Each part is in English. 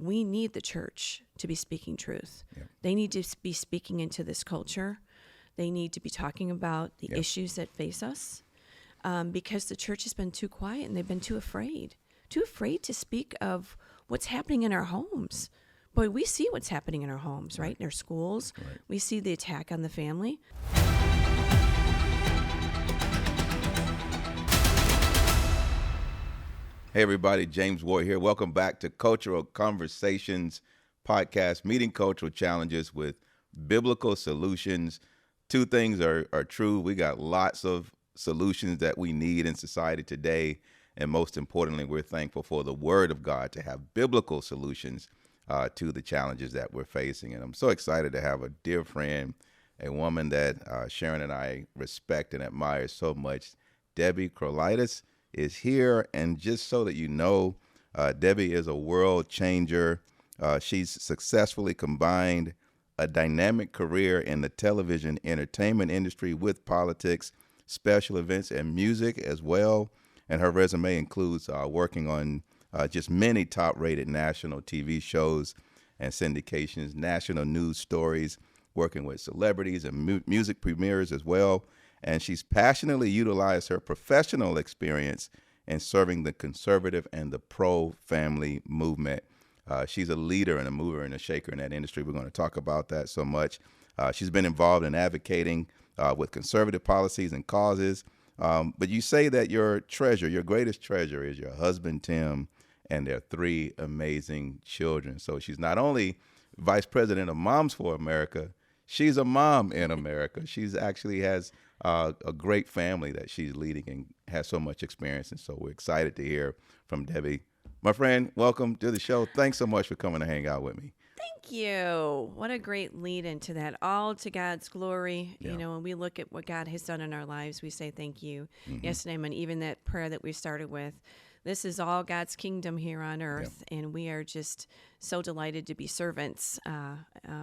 we need the church to be speaking truth. Yep. They need to be speaking into this culture. They need to be talking about the Yep. issues that face us, because the church has been too quiet and they've been too afraid to speak of what's happening in our homes. Boy, we see what's happening in our homes, right? In our schools. Right. We see the attack on the family. Hey everybody, James Ward here. Welcome back to Cultural Conversations podcast, meeting cultural challenges with biblical solutions. Two things are true. We got lots of solutions that we need in society today. And most importantly, we're thankful for the Word of God to have biblical solutions to the challenges that we're facing. And I'm so excited to have a dear friend, a woman that Sharon and I respect and admire so much. Debbie Kraulidis is here. And just so that you know, Debbie is a world changer. She's successfully combined a dynamic career in the television entertainment industry with politics, special events, and music as well. And her resume includes working on just many top-rated national TV shows and syndications, national news stories, working with celebrities and music premieres as well. And she's passionately utilized her professional experience in serving the conservative and the pro-family movement. She's a leader and a mover and a shaker in that industry. We're going to talk about that so much. She's been involved in advocating with conservative policies and causes. But you say that your greatest treasure is your husband, Tim, and their three amazing children. So she's not only vice president of Moms for America, she's a mom in America. She's actually has a great family that she's leading and has so much experience. And so we're excited to hear from Debbie. My friend, welcome to the show. Thanks so much for coming to hang out with me. Thank you. What a great lead into that. All to God's glory. Yeah. You know, when we look at what God has done in our lives, we say thank you. Mm-hmm. Yes, and amen. Even that prayer that we started with. This is all God's kingdom here on earth, and we are just so delighted to be servants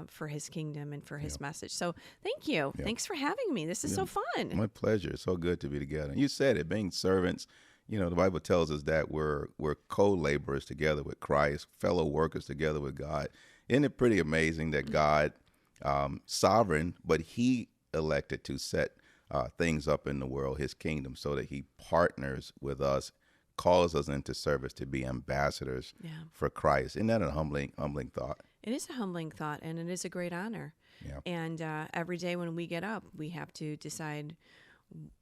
for his kingdom and for his message. So thank you. Yeah. Thanks for having me. This is so fun. My pleasure. It's so good to be together. And you said it, being servants. You know, the Bible tells us that we're co-laborers together with Christ, fellow workers together with God. Isn't it pretty amazing that God, sovereign, but he elected to set things up in the world, his kingdom, so that he partners with us, calls us into service to be ambassadors for Christ. Isn't that a humbling thought? It is a humbling thought, and it is a great honor. Yeah. And every day when we get up, we have to decide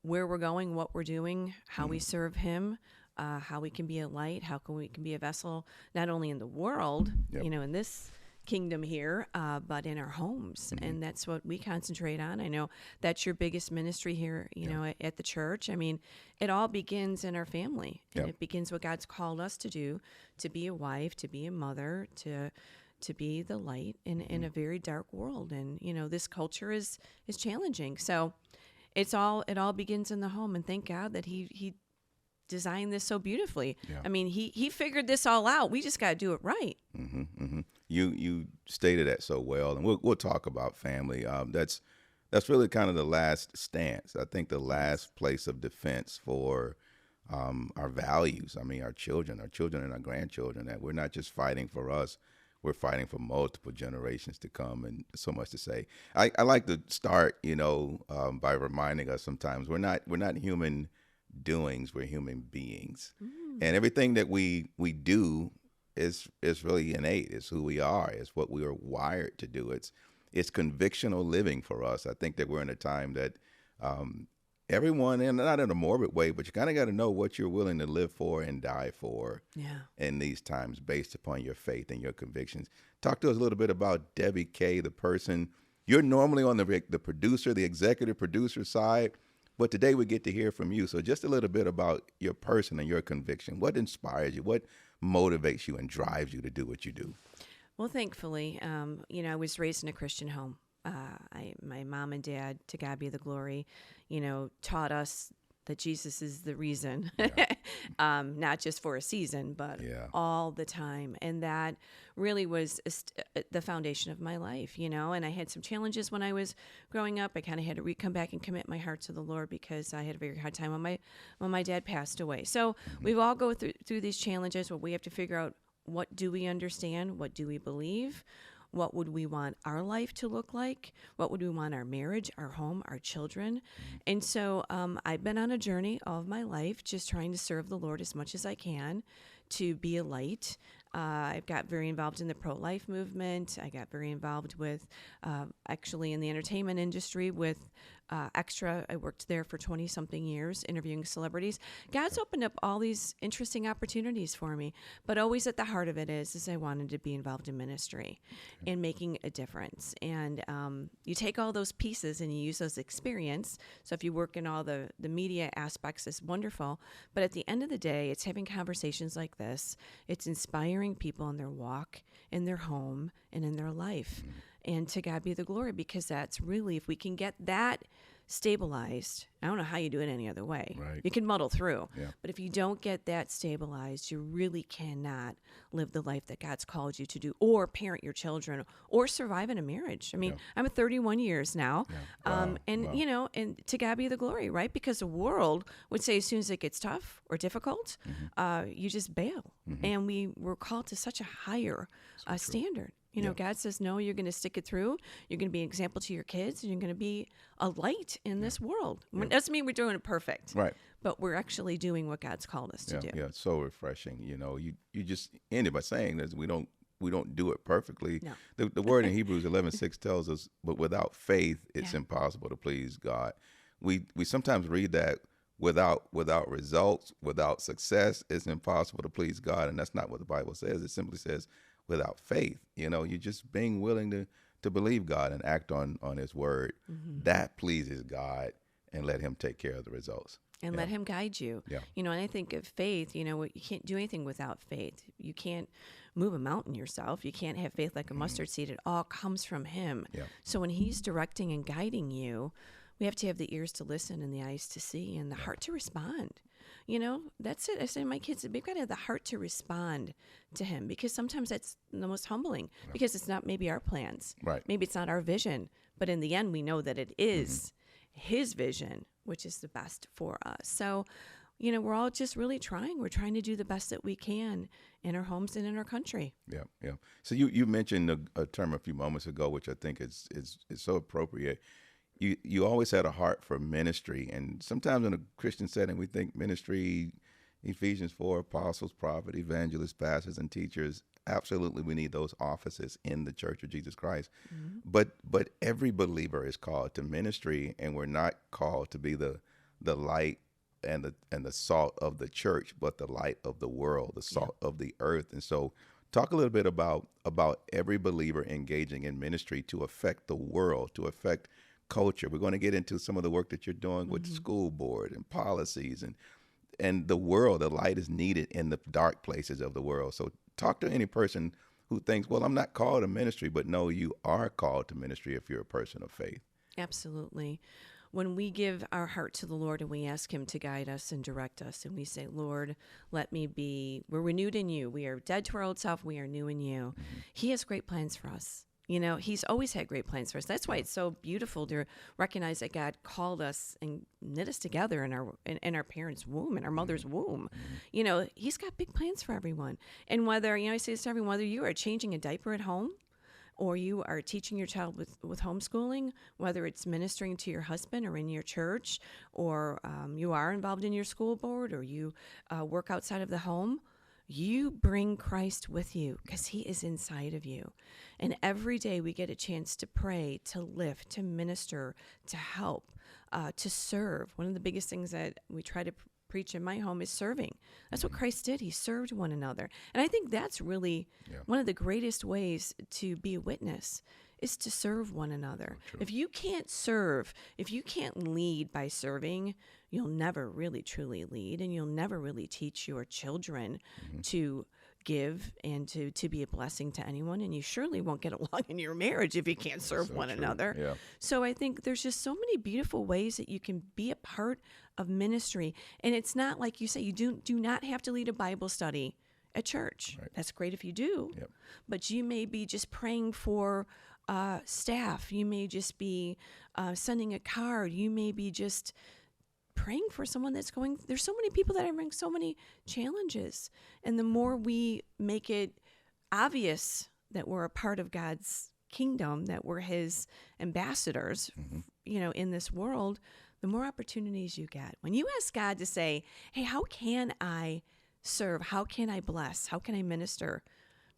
where we're going, what we're doing, how we serve him, how we can be a light, we can be a vessel, not only in the world, you know, in this kingdom here, but in our homes. And that's what we concentrate on. I know that's your biggest ministry here, you know, at the church. I mean, it all begins in our family, and it begins what God's called us to do, to be a wife, to be a mother, to be the light in a very dark world. And, you know, this culture is challenging. So it all begins in the home, and thank God that he designed this so beautifully. Yeah. I mean, he figured this all out. We just got to do it right. Mm-hmm, mm-hmm. You stated that so well, and we'll talk about family. That's really kind of the last stance. I think the last place of defense for our values. I mean, our children and our grandchildren. That we're not just fighting for us. We're fighting for multiple generations to come, and so much to say. I like to start, you know, by reminding us sometimes we're not human doings. We're human beings, and everything that we do is really innate. It's who we are. It's what we are wired to do. It's convictional living for us. I think that we're in a time that everyone, and not in a morbid way, but you kind of got to know what you're willing to live for and die for in these times based upon your faith and your convictions. Talk to us a little bit about Debbie K, the person. You're normally on the producer, the executive producer side, but today we get to hear from you. So just a little bit about your person and your conviction. What inspires you? What motivates you and drives you to do what you do? Well, thankfully, you know, I was raised in a Christian home. My mom and dad, to God be the glory, you know, taught us that Jesus is the reason, not just for a season, but all the time. And that really was the foundation of my life, you know. And I had some challenges when I was growing up. I kind of had to come back and commit my heart to the Lord because I had a very hard time when my dad passed away. So we all go through these challenges where we have to figure out what do we understand? What do we believe? What would we want our life to look like? What would we want our marriage, our home, our children? And so I've been on a journey all of my life, just trying to serve the Lord as much as I can, to be a light. I've got very involved in the pro-life movement. I got very involved with, actually in the entertainment industry with Extra. I worked there for 20-something years, interviewing celebrities. God's opened up all these interesting opportunities for me, but always at the heart of it is I wanted to be involved in ministry and making a difference. And you take all those pieces and you use those experience. So if you work in all the media aspects, it's wonderful. But at the end of the day, it's having conversations like this. It's inspiring people in their walk, in their home, and in their life. And to God be the glory, because that's really, if we can get that stabilized, I don't know how you do it any other way. Right. You can muddle through. Yeah. But if you don't get that stabilized, you really cannot live the life that God's called you to do, or parent your children, or survive in a marriage. I mean, I'm at 31 years now. Wow. And, Wow. you know, and to God be the glory, right? Because the world would say as soon as it gets tough or difficult, you just bail. And we're called to such a higher standard. You know, God says, no, you're going to stick it through. You're going to be an example to your kids, and you're going to be a light in this world. It doesn't mean we're doing it perfect, Right. but we're actually doing what God's called us to do. Yeah, it's so refreshing. You know, you just ended by saying that we don't do it perfectly. No. The word in Hebrews 11:6 tells us, but without faith, it's impossible to please God. We sometimes read that without results, without success, it's impossible to please God, and that's not what the Bible says. It simply says, without faith, you know, you're just being willing to believe God and act on His word. That pleases God, and let Him take care of the results. And let Him guide you. Yeah. You know, and I think of faith, you know, you can't do anything without faith. You can't move a mountain yourself. You can't have faith like a mustard seed. It all comes from Him. Yeah. So when He's directing and guiding you, we have to have the ears to listen and the eyes to see and the heart to respond. You know, that's it. I say to my kids, we've got to have the heart to respond to Him, because sometimes that's the most humbling, because it's not maybe our plans. Right. Maybe it's not our vision, but in the end, we know that it is His vision, which is the best for us. So, you know, we're all just really trying. We're trying to do the best that we can in our homes and in our country. Yeah, yeah. So you mentioned a term a few moments ago, which I think is so appropriate. You always had a heart for ministry, and sometimes in a Christian setting, we think ministry, Ephesians 4, apostles, prophets, evangelists, pastors, and teachers. Absolutely, we need those offices in the Church of Jesus Christ. But every believer is called to ministry, and we're not called to be the light and the salt of the church, but the light of the world, the salt of the earth. And so, talk a little bit about every believer engaging in ministry to affect the world, to affect culture. We're going to get into some of the work that you're doing with the school board and policies and the world. The light is needed in the dark places of the world. So talk to any person who thinks, well, I'm not called to ministry, but no, you are called to ministry if you're a person of faith. Absolutely. When we give our heart to the Lord and we ask Him to guide us and direct us, and we say, Lord, we're renewed in you. We are dead to our old self. We are new in you. He has great plans for us. You know, He's always had great plans for us. That's why it's so beautiful to recognize that God called us and knit us together in our parents' womb, in our mother's womb. You know, He's got big plans for everyone. And whether, you know, I say this to everyone, whether you are changing a diaper at home, or you are teaching your child with homeschooling, whether it's ministering to your husband or in your church, or you are involved in your school board, or you work outside of the home, you bring Christ with you, because He is inside of you. And every day we get a chance to pray, to lift, to minister, to help, to serve. One of the biggest things that we try to preach in my home is serving. That's what Christ did. He served one another. And I think that's really one of the greatest ways to be a witness, is to serve one another. If you can't serve, if you can't lead by serving, you'll never really truly lead, and you'll never really teach your children to give and to be a blessing to anyone. And you surely won't get along in your marriage if you can't serve one another. Yeah. So I think there's just so many beautiful ways that you can be a part of ministry. And it's not like you say, you do not have to lead a Bible study at church. Right. That's great if you do. Yep. But you may be just praying for staff. You may just be sending a card. You may be just praying for someone there's so many people that are having so many challenges. And the more we make it obvious that we're a part of God's kingdom, that we're his ambassadors, in this world, the more opportunities you get. When you ask God to say, hey, how can I serve? How can I bless? How can I minister?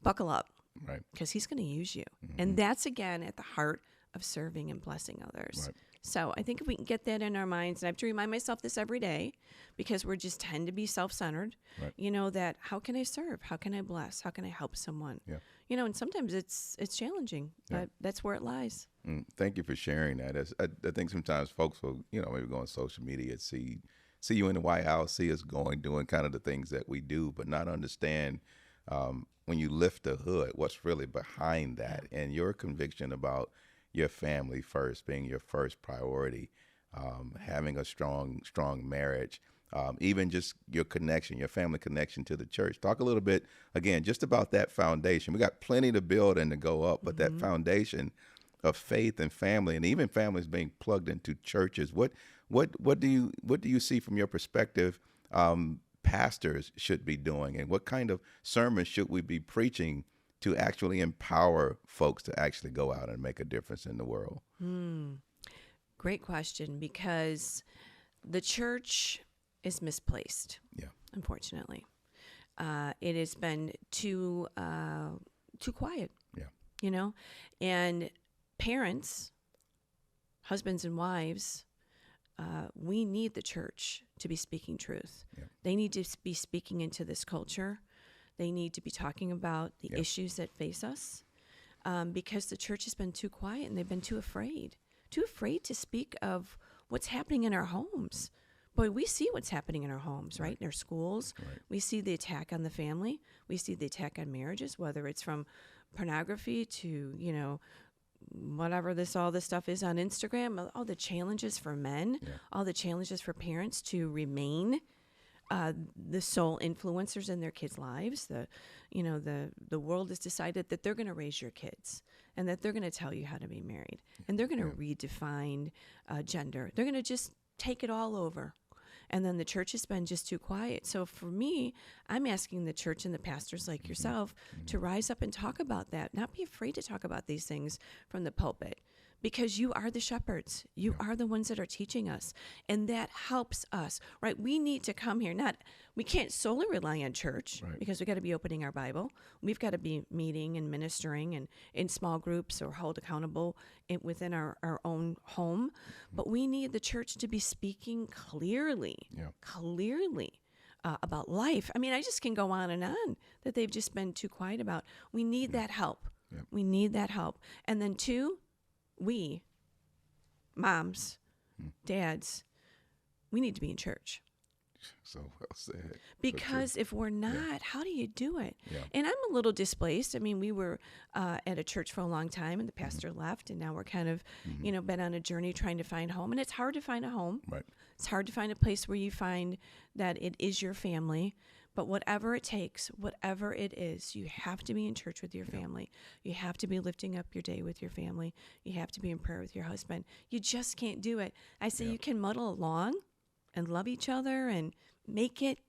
Buckle up. Right. Because he's going to use you. And that's, again, at the heart of serving and blessing others. Right. So I think if we can get that in our minds, and I have to remind myself this every day, because we just tend to be self-centered, Right. That how can I serve? How can I bless? How can I help someone? Yeah. And sometimes it's challenging, but that's where it lies. Thank you for sharing that. I think sometimes folks will, maybe go on social media, see you in the White House, see us doing kind of the things that we do, but not understand when you lift the hood, what's really behind that, and your conviction about your family first being your first priority, having a strong marriage, even just your family connection to the church. Talk a little bit, again, just about that foundation. We got plenty to build and to go up, but that foundation of faith and family, and even families being plugged into churches. What do you see from your perspective pastors should be doing, and what kind of sermons should we be preaching to actually empower folks to actually go out and make a difference in the world? Great question, because the church is misplaced. Yeah. Unfortunately, it has been too quiet. Yeah. And parents, husbands and wives, we need the church to be speaking truth. Yeah. They need to be speaking into this culture. They need to be talking about the issues that face us, because the church has been too quiet and they've been too afraid to speak of what's happening in our homes. Boy, we see what's happening in our homes, right? In our schools. Right. We see the attack on the family. We see the attack on marriages, whether it's from pornography to, whatever all this stuff is on Instagram, all the challenges for men, all the challenges for parents to remain the sole influencers in their kids' lives. The world has decided that they're going to raise your kids and that they're going to tell you how to be married, and they're going to redefine gender. They're going to just take it all over. And then the church has been just too quiet. So for me, I'm asking the church and the pastors like yourself to rise up and talk about that. Not be afraid to talk about these things from the pulpit, because you are the shepherds. You are the ones that are teaching us. And that helps us, right? We need to come here. We can't solely rely on church, because we got to be opening our Bible. We've got to be meeting and ministering and in small groups or held accountable within our own home. But we need the church to be speaking clearly about life. I mean, I just can go on and on that they've just been too quiet about. We need that help. We need that help. And then two, we, moms, dads, we need to be in church. So well said. Because if we're not, how do you do it? Yeah. And I'm a little displaced. I mean, we were at a church for a long time, and the pastor left, and now we're kind of, been on a journey trying to find home. And it's hard to find a home. Right. It's hard to find a place where you find that it is your family. But whatever it takes, whatever it is, you have to be in church with your family. You have to be lifting up your day with your family. You have to be in prayer with your husband. You just can't do it. I say you can muddle along and love each other and make it,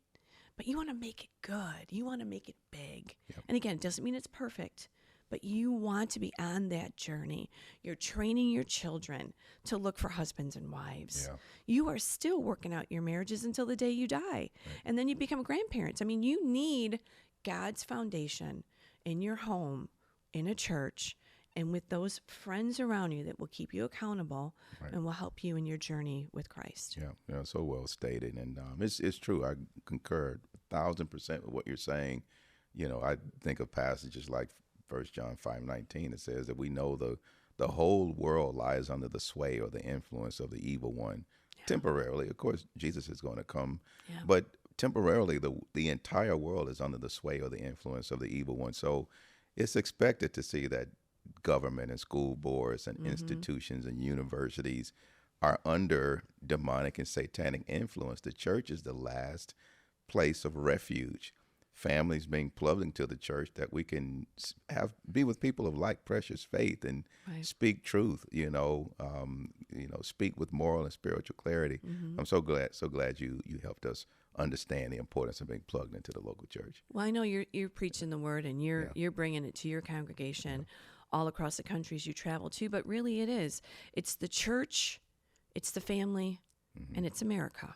but you want to make it good. You want to make it big. Yep. And again, it doesn't mean it's perfect, but you want to be on that journey. You're training your children to look for husbands and wives. Yeah. You are still working out your marriages until the day you die. Right. And then you become grandparents. I mean, you need God's foundation in your home, in a church, and with those friends around you that will keep you accountable and will help you in your journey with Christ. Yeah, so well stated. And it's true. I concur 1,000% with what you're saying. I think of passages like 1 John 5:19. It says that we know the whole world lies under the sway or the influence of the evil one. Temporarily, of course, Jesus is going to come, but temporarily the entire world is under the sway or the influence of the evil one. So it's expected to see that government and school boards and institutions and universities are under demonic and satanic influence. The church is the last place of refuge. families being plugged into the church, that we can be with people of like precious faith and Right. speak truth, speak with moral and spiritual clarity. I'm so glad you helped us understand the importance of being plugged into the local church. Well, I know you're preaching the word, and you're bringing it to your congregation all across the countries you travel to, but really it's the church, it's the family, and it's America.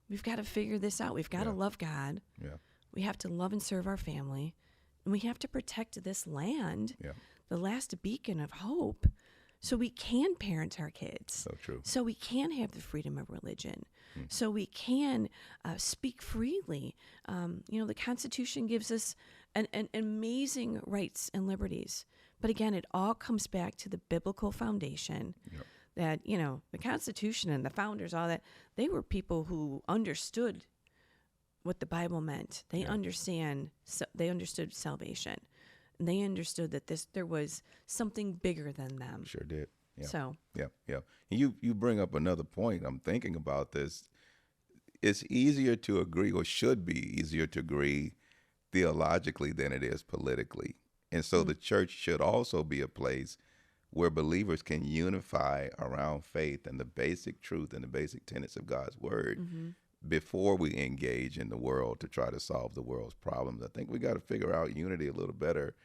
We've got to figure this out. We've got to love God. Yeah. We have to love and serve our family, and we have to protect this land, the last beacon of hope, so we can parent our kids. So true. So we can have the freedom of religion. So we can speak freely. The Constitution gives us an amazing rights and liberties. But again, it all comes back to the biblical foundation. That, the Constitution and the founders, all that, they were people who understood what the Bible meant. They they understood salvation. And they understood that there was something bigger than them. Sure did. Yeah. So. Yeah. And you bring up another point. I'm thinking about this. It's easier to agree, or should be easier to agree theologically than it is politically. And so the church should also be a place where believers can unify around faith and the basic truth and the basic tenets of God's word before we engage in the world to try to solve the world's problems. I think we got to figure out unity a little better,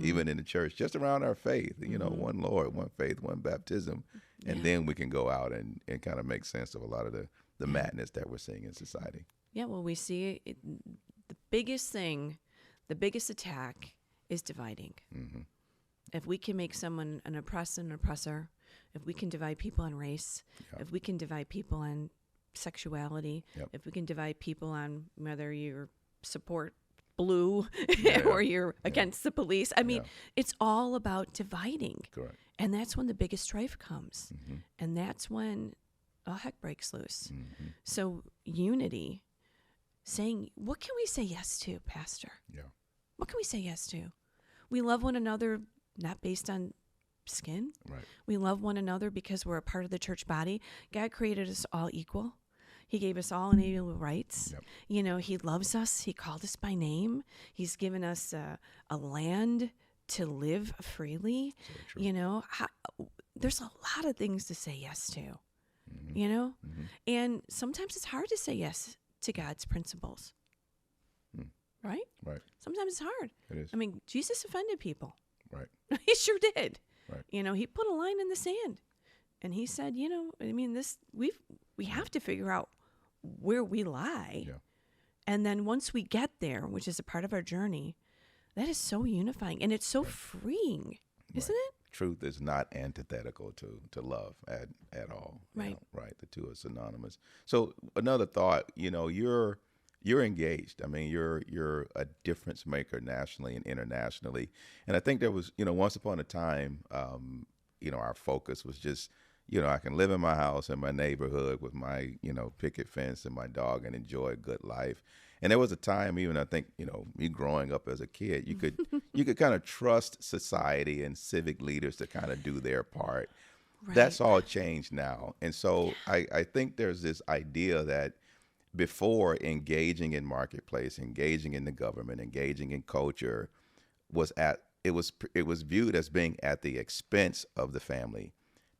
even in the church, just around our faith, one Lord, one faith, one baptism. And then we can go out and kind of make sense of a lot of the madness that we're seeing in society. Yeah, well, we see the biggest thing, the biggest attack is dividing. If we can make someone an oppressed and oppressor, if we can divide people on race, if we can divide people on sexuality, if we can divide people on whether you support blue or you're against the police. I mean, it's all about dividing. Correct. And that's when the biggest strife comes. And that's when all heck breaks loose. So unity, saying, what can we say yes to, Pastor? Yeah. What can we say yes to? We love one another not based on skin. Right. We love one another because we're a part of the church body. God created us all equal. He gave us all inalienable rights. He loves us. He called us by name. He's given us a land to live freely. So true. There's a lot of things to say yes to, and sometimes it's hard to say yes to God's principles. Right? Right. Sometimes it's hard. It is. I mean, Jesus offended people. Right. He sure did. Right. He put a line in the sand, and he said, we have to figure out where we lie. And then once we get there, which is a part of our journey, that is so unifying, and it's so freeing, isn't it? Truth is not antithetical to love at all. Right. Right. The two are synonymous. So another thought, you're engaged. I mean, you're a difference maker nationally and internationally. And I think there was, once upon a time, our focus was just, I can live in my house in my neighborhood with my, picket fence and my dog and enjoy a good life. And there was a time, even I think, me growing up as a kid, you could kind of trust society and civic leaders to kind of do their part. Right. That's all changed now. And so I think there's this idea that before, engaging in marketplace, engaging in the government, engaging in culture it was viewed as being at the expense of the family.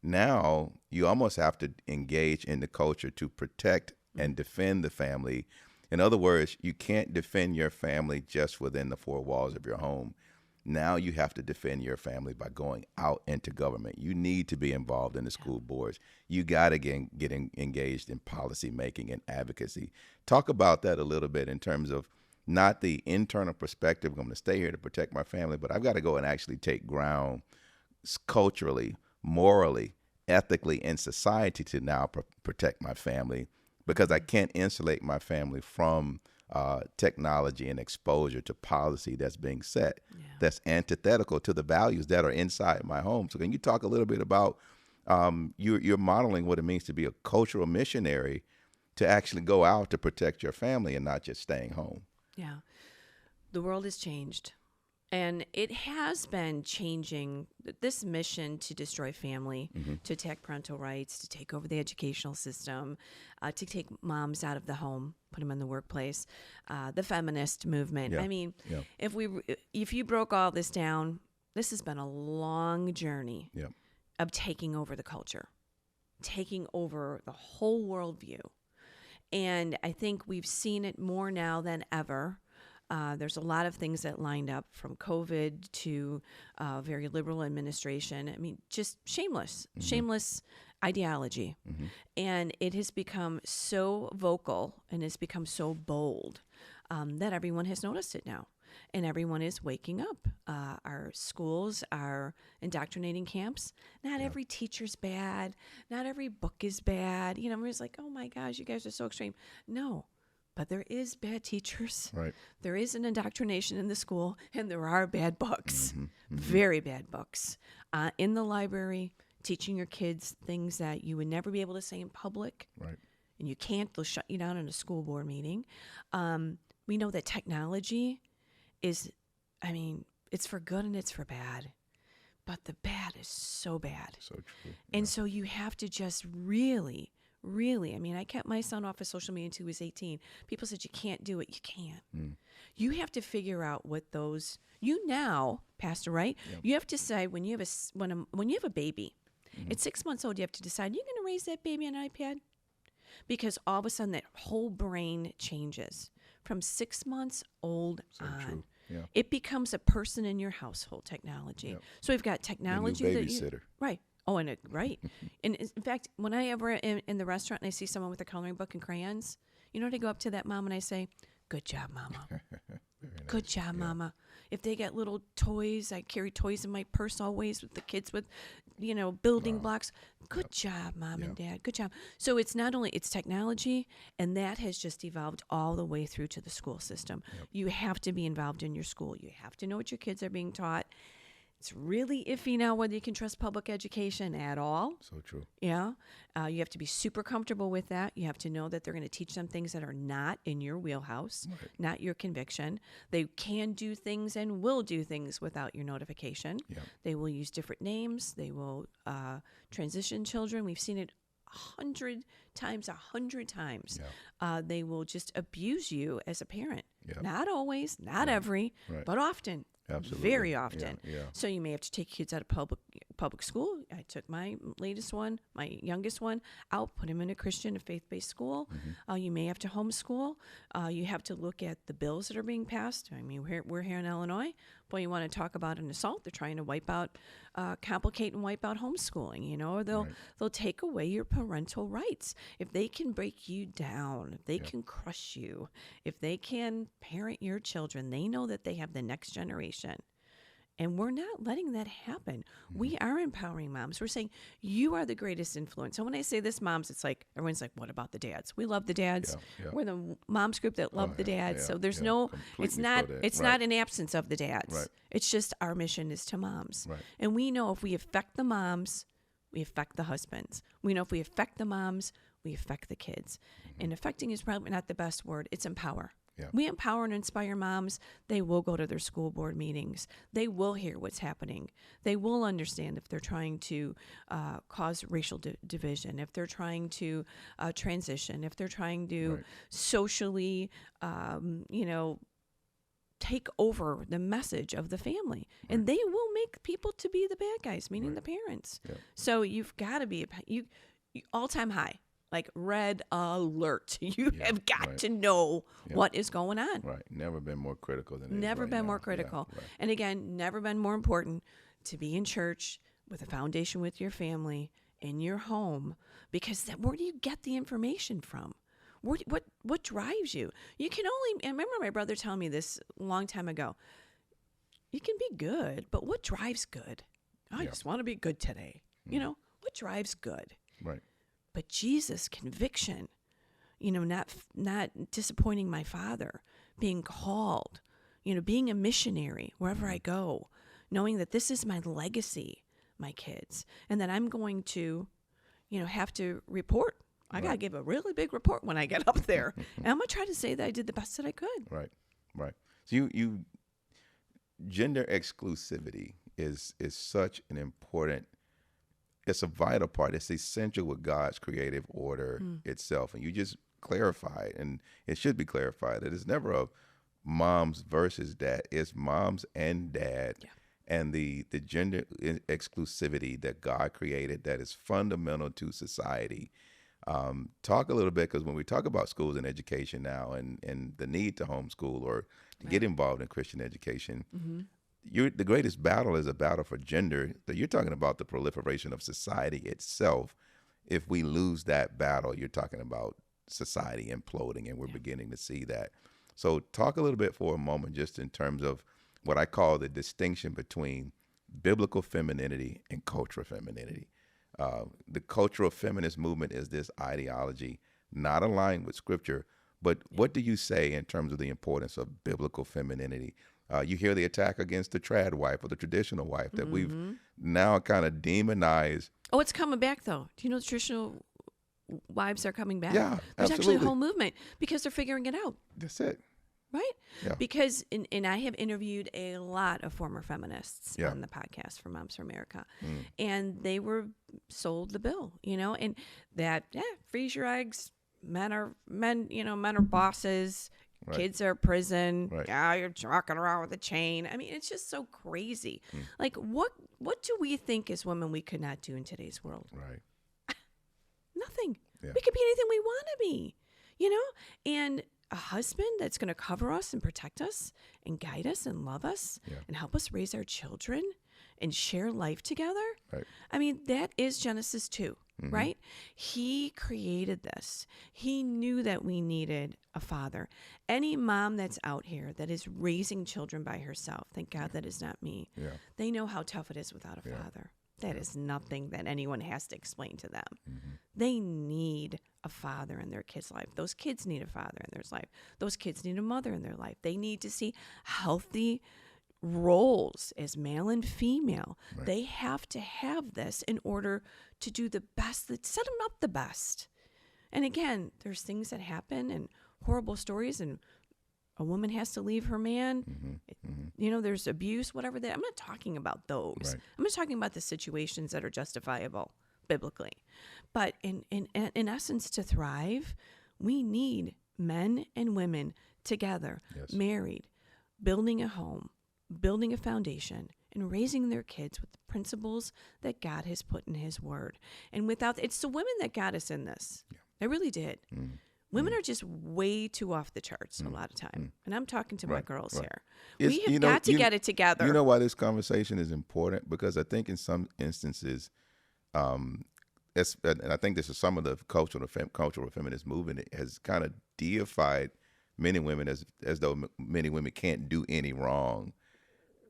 Now you almost have to engage in the culture to protect and defend the family. In other words, you can't defend your family just within the four walls of your home. Now you have to defend your family by going out into government. You need to be involved in the school boards. You got to get engaged in policy making and advocacy. Talk about that a little bit in terms of not the internal perspective, I'm going to stay here to protect my family, but I've got to go and actually take ground culturally, morally, ethically in society to now protect my family, because I can't insulate my family from technology and exposure to policy that's being set that's antithetical to the values that are inside my home. So can you talk a little bit about you're modeling what it means to be a cultural missionary, to actually go out to protect your family and not just staying home? Yeah. The world has changed, And it has been changing this mission to destroy family, to attack parental rights, to take over the educational system, to take moms out of the home, put them in the workplace, the feminist movement. Yeah. I mean, Yeah. if you broke all this down, this has been a long journey Yeah. of taking over the culture, taking over the whole worldview. And I think we've seen it more now than ever. There's a lot of things that lined up, from COVID to very liberal administration. I mean, just shameless ideology. And it has become so vocal and has become so bold that everyone has noticed it now. And everyone is waking up. Our schools are indoctrinating camps. Not every teacher's bad. Not every book is bad. You know, everyone's like, oh my gosh, you guys are so extreme. No. But there is bad teachers. Right. There is an indoctrination in the school, and there are bad books, very bad books. In the library, teaching your kids things that you would never be able to say in public. Right. And you can't, they'll shut you down in a school board meeting. We know that technology is, I mean, it's for good and it's for bad. But the bad is so bad. So true. And so you have to just really, I mean, I kept my son off of social media until he was 18. People said, you can't do it. You can't. You have to figure out what those, Pastor, right? Yeah. You have to say, when you have a baby, at 6 months old, you have to decide, you're going to raise that baby on an iPad? Because all of a sudden that whole brain changes from 6 months old on. True. Yeah. It becomes a person in your household, technology. Yep. So we've got technology The new that babysitter. right. Oh, and right. And in fact, when I ever in the restaurant and I see someone with a coloring book and crayons, you know what? I go up to that mom and I say, "Good job, Mama. Good job, Mama." If they get little toys, I carry toys in my purse always with the kids with, building blocks. Good job, Mom and Dad. Good job. So it's not only, it's technology, and that has just evolved all the way through to the school system. You have to be involved in your school. You have to know what your kids are being taught. It's really iffy now whether you can trust public education at all. So true. Yeah. You have to be super comfortable with that. You have to know that they're going to teach them things that are not in your wheelhouse, not your conviction. They can do things and will do things without your notification. Yeah. They will use different names. They will transition children. We've seen it 100 times. They will just abuse you as a parent. Yeah. Not always, not every, but often. Absolutely. Very often. Yeah. So you may have to take kids out of public school. I took my latest one, my youngest one, out, put him in a Christian, a faith-based school. You may have to homeschool. You have to look at the bills that are being passed. I mean, we're here in Illinois. Boy, you want to talk about an assault. They're trying to complicate and wipe out homeschooling, or they'll take away your parental rights. If they can break you down, if they can crush you, if they can parent your children, they know that they have the next generation. And we're not letting that happen. We are empowering moms. We're saying, you are the greatest influence. So when I say this, moms, it's like, everyone's like, what about the dads? We love the dads. Yeah. We're the moms group that love the dads. So there's it's completely not an absence of the dads. Right. It's just our mission is to moms. Right. And we know if we affect the moms, we affect the husbands. We know if we affect the moms, we affect the kids. And affecting is probably not the best word. It's empower. Yeah. We empower and inspire moms. They will go to their school board meetings. They will hear what's happening. They will understand if they're trying to cause racial division, if they're trying to transition, if they're trying to socially, take over the message of the family. And they will make people to be the bad guys, meaning the parents. Yeah. So you've got to be all-time high. Like red alert. You have got to know what is going on. Right. Never been more critical than it is Never right been now. more critical. Yeah, right. And again, never been more important to be in church with a foundation with your family in your home, because where do you get the information from? What drives you? You can only, I remember my brother telling me this a long time ago. You can be good, but what drives good? I just want to be good today. What drives good? Right. But Jesus' conviction, not disappointing my father, being called, being a missionary wherever I go, knowing that this is my legacy, my kids, and that I'm going to, have to report. I got to give a really big report when I get up there. And I'm going to try to say that I did the best that I could. Right. So gender exclusivity is such an important, it's a vital part. It's essential with God's creative order itself. And you just clarified, and it should be clarified, that it's never a moms versus dad. It's moms and dad. Yeah. And the gender exclusivity that God created that is fundamental to society. Talk a little bit, because when we talk about schools and education now and the need to homeschool or to get involved in Christian education, the greatest battle is a battle for gender. That you're talking about the proliferation of society itself. If we lose that battle, you're talking about society imploding, and we're beginning to see that. So talk a little bit for a moment just in terms of what I call the distinction between biblical femininity and cultural femininity. The cultural feminist movement is this ideology not aligned with Scripture, but what do you say in terms of the importance of biblical femininity? You hear the attack against the trad wife or the traditional wife that we've now kind of demonized. Oh, it's coming back, though. Do you know the traditional wives are coming back? Yeah, There's absolutely. actually a whole movement because they're figuring it out. That's it. Right? Yeah. Because, and I have interviewed a lot of former feminists on the podcast for Moms for America, and they were sold the bill, and that, freeze your eggs, men are bosses, Right. kids are prison, Right. You're walking around with a chain. I mean, it's just so crazy. Like, what do we think as women we could not do in today's world? Right. Nothing. Yeah. We could be anything we want to be, and a husband that's going to cover us and protect us and guide us and love us and help us raise our children and share life together. Right. I mean, that is Genesis 2, right? He created this. He knew that we needed a father. Any mom that's out here that is raising children by herself, thank God that is not me. Yeah. They know how tough it is without a father. That is nothing that anyone has to explain to them. They need a father in their kid's life. Those kids need a father in their life. Those kids need a mother in their life. They need to see healthy roles as male and female. Right. They have to have this in order to do the best, that set them up the best. And again, there's things that happen and horrible stories, and a woman has to leave her man. There's abuse, whatever that. I'm not talking about those. Right. I'm just talking about the situations that are justifiable biblically. But in essence, to thrive, we need men and women together, married, building a home, building a foundation, and raising their kids with the principles that God has put in His Word. And it's the women that got us in this. They really did. Women are just way too off the charts a lot of time. And I'm talking to my girls here. We have got to get it together. You know why this conversation is important? Because I think in some instances, and I think this is some of the cultural feminist movement, it has kind of deified many women as though many women can't do any wrong.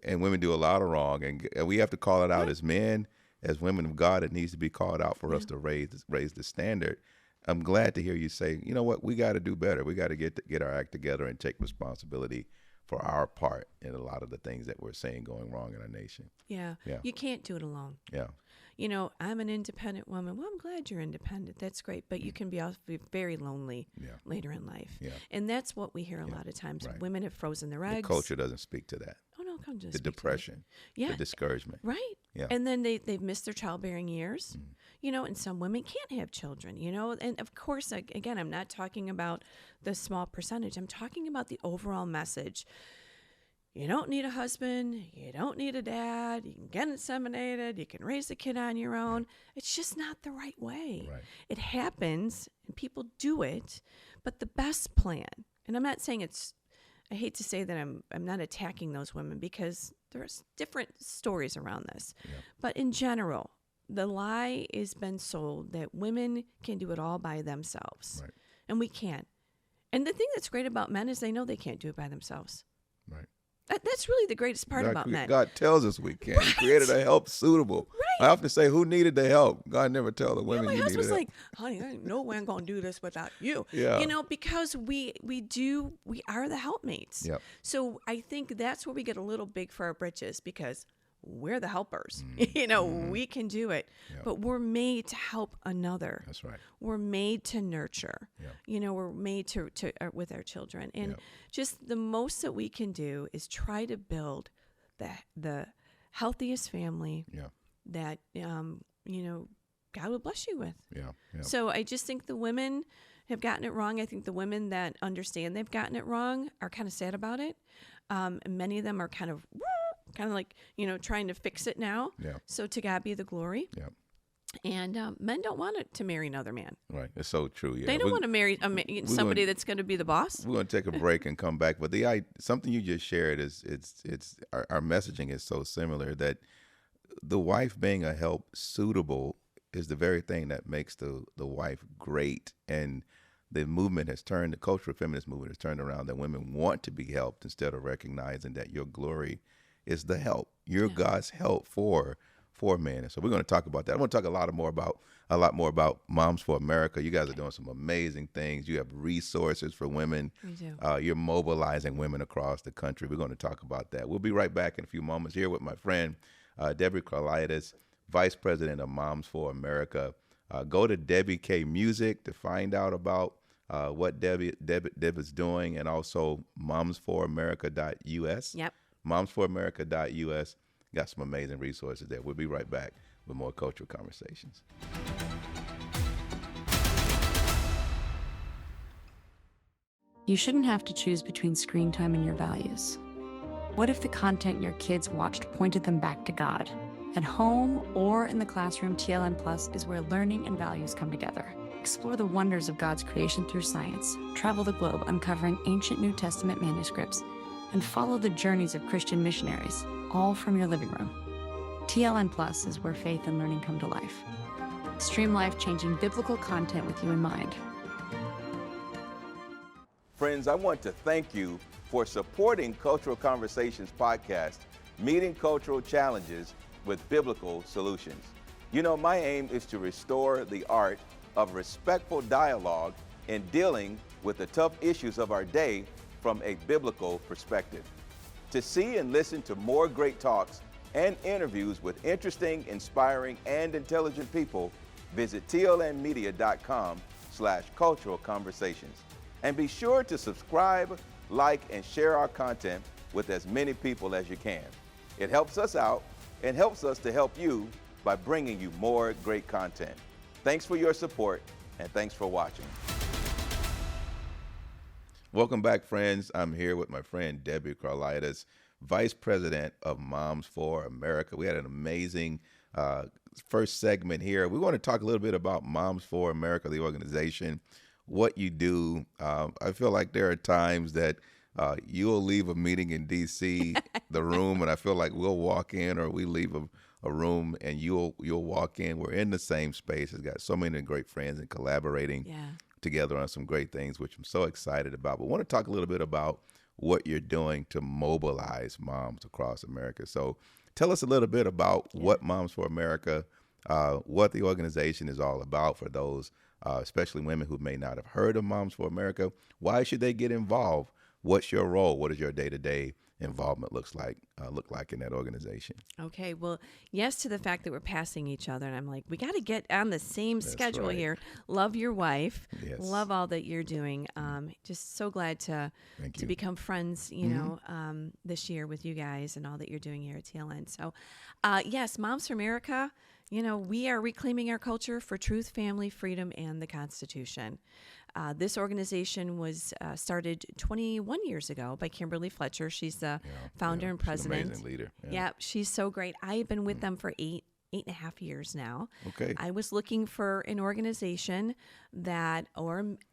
And women do a lot of wrong. And we have to call it out as men, as women of God. It needs to be called out for us to raise the standard. I'm glad to hear you say, you know what, we got to do better. We got to get our act together and take responsibility for our part in a lot of the things that we're saying going wrong in our nation. Yeah. You can't do it alone. Yeah. I'm an independent woman. Well, I'm glad you're independent. That's great. But you can be very lonely later in life. Yeah. And that's what we hear a lot of times. Right. Women have frozen their eggs. The culture doesn't speak to that. Oh, no, come just the depression, the discouragement. Right. Yeah. And then they've missed their childbearing years, and some women can't have children, and of course, again, I'm not talking about the small percentage. I'm talking about the overall message. You don't need a husband. You don't need a dad. You can get inseminated. You can raise a kid on your own. It's just not the right way. Right. It happens, and people do it, but the best plan, and I'm not saying I hate to say that I'm not attacking those women, because there's different stories around this. Yeah. But in general, the lie has been sold that women can do it all by themselves. Right. And we can't. And the thing that's great about men is they know they can't do it by themselves. Right. That's really the greatest part about men. God tells us we can. Right. He created a help suitable. Right. I often say, who needed the help? God never tell the women you needed help. My husband's like, honey, I no way I'm going to do this without you. Yeah. Because we are the helpmates. Yep. So I think that's where we get a little big for our britches, because we're the helpers. We can do it. Yep. But we're made to help another. That's right. We're made to nurture. Yep. We're made to with our children. And just the most that we can do is try to build the healthiest family Yeah. that, God will bless you with. Yeah. Yeah. So I just think the women have gotten it wrong. I think the women that understand they've gotten it wrong are kind of sad about it. And many of them are kind of like, trying to fix it now. Yeah. So to God be the glory. Yeah. And men don't want to marry another man. Right. It's so true. Yeah. They don't want to marry somebody that's going to be the boss. We're going to take a break and come back. But something you just shared is our messaging is so similar that the wife being a help suitable is the very thing that makes the wife great. And the cultural feminist movement has turned around that women want to be helped instead of recognizing that your glory is the help. You're God's help for men. And so we're going to talk about that. I want to talk a lot more about Moms for America. You guys are doing some amazing things. You have resources for women. We do. You're mobilizing women across the country. We're going to talk about that. We'll be right back in a few moments here with my friend, Debbie Kraulidis, Vice President of Moms for America. Go to Debbie K Music to find out about what Deb is doing, and also momsforamerica.us. Yep. Momsforamerica.us. Got some amazing resources there. We'll be right back with more cultural conversations. You shouldn't have to choose between screen time and your values. What if the content your kids watched pointed them back to God? At home or in the classroom, TLN Plus is where learning and values come together. Explore the wonders of God's creation through science, travel the globe uncovering ancient New Testament manuscripts, and follow the journeys of Christian missionaries, all from your living room. TLN Plus is where faith and learning come to life. Stream life-changing biblical content with you in mind. Friends, I want to thank you for supporting Cultural Conversations podcast, Meeting Cultural Challenges with Biblical Solutions. My aim is to restore the art of respectful dialogue in dealing with the tough issues of our day from a biblical perspective. To see and listen to more great talks and interviews with interesting, inspiring, and intelligent people, visit tlnmedia.com/cultural conversations. And be sure to subscribe, like, and share our content with as many people as you can. It helps us out and helps us to help you by bringing you more great content. Thanks for your support, and thanks for watching. Welcome back, friends. I'm here with my friend Debbie Kraulidis, Vice President of Moms for America. We had an amazing first segment here. We want to talk a little bit about Moms for America, the organization, what you do. I feel like there are times that you'll leave a meeting in D.C., the room, and I feel like we'll walk in, or we leave a room and you'll walk in. We're in the same space. It's got so many great friends and collaborating together on some great things, which I'm so excited about. But I want to talk a little bit about what you're doing to mobilize moms across America. So tell us a little bit about what Moms for America, what the organization is all about for those, especially women who may not have heard of Moms for America. Why should they get involved? What's your role? What does your day-to-day involvement look like in that organization? Okay, well, yes to the fact that we're passing each other, and I'm like, we got to get on the same schedule here. Love your wife. Yes. Love all that you're doing. Just so glad to become friends, this year with you guys and all that you're doing here at TLN. So, yes, Moms for America. We are reclaiming our culture for truth, family, freedom, and the Constitution. This organization was started 21 years ago by Kimberly Fletcher. She's the founder and president. She's an amazing leader. Yeah, she's so great. I have been with them for eight and a half years now. Okay. I was looking for an organization